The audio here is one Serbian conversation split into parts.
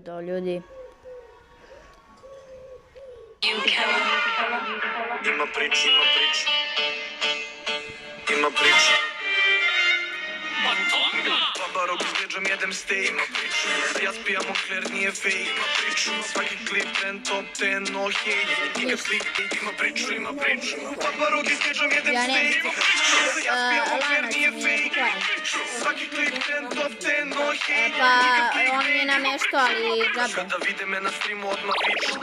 Do ljudi. Ima priču. Ima priču. Babarog s Gedžom jedem steak. Ima priču. Ja spijam okler, nije fake. Ima priču. Svaki klip trend, top 10, no hate. Nikad slik, ima priču. Babarog s Gedžom jedem steak. Ima priču. Ja spijam okler, nije fake. Svaki klip trend, top 10, no hate. Pa on je namještao, ali džabe. Da vide me na streamu odmah viču.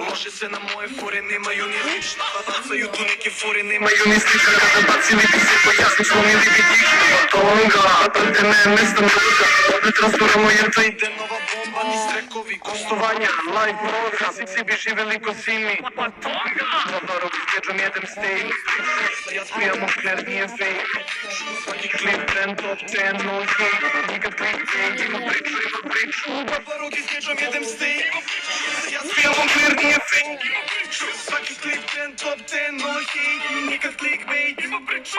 Može se na moje fore, nemaju ni lično. Bacaju tu neke fore, nemaju ni slično. Kada bacili bi se po jasni slomili bi dišu. Batonga, brde me, mestam ruka. Ovdje transforamo jer to ide nova bomba. Ni strekovi, gostovanja, live roka. Svi bi živeli ko simi. Batonga, babarog s Gedžom jedem steak. Ja spijam okler, nije fake. Svaki klip trend, top 10, no hate. Nikad clickbait, ima priču. Babarog s Gedžom jedem steak. Ja spijam okler, nije fake. Svaki klip trend, top 10, no hate. Nikad clickbait, ima priču.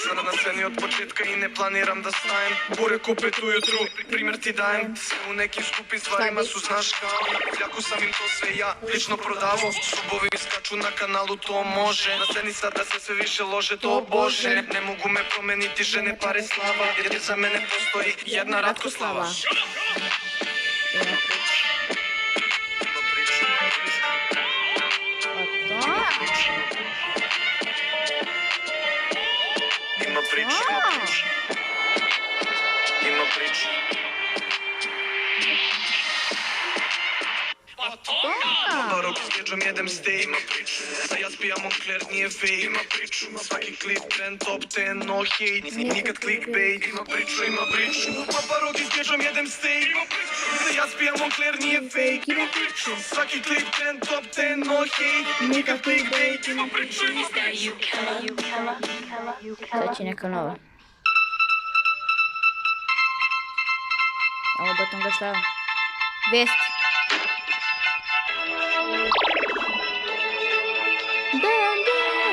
Sada na sceni od početka i ne planiram da stajem. Burek u 5 ujutru, primjer ti dajem. Sve u nekim skupim stvarima su znaš kao. Ljaku sam im to sve ja lično prodavo. Subovi mi skaču na kanalu, to može. Na sceni sada se sve više lože, to bože. Ne mogu me promeniti žene, pare, slava. Jer za mene postoji jedna Ratkoslava. Ima priču. Babarog s Gedžom jedem steak. Ima priču. Da ja spijam okler, nije fake. Ima priču. Svaki klip trend, top 10, no hate. Nikad clickbait. Ima priču. Babarog s Gedžom jedem steak. Ima priču. Da ja spijam okler, nije fake. Ima priču. Svaki klip trend, top 10, no hate. Nikad clickbait. Ima priču. Sad će neka nova. Ovo potom ga stavim. Vesti.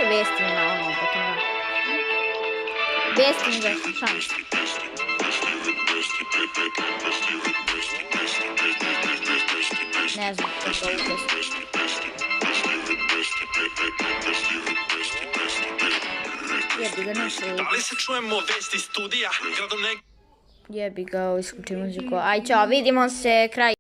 Vesti mi na ono, potom ga. Vesti mi ga, šans. Ne znam, kako je ovo vesti. Jebi ga, naša Da li se čujemo vesti studija? Jebi ga, isključi muziku. Aj, čao, vidimo se, kraj.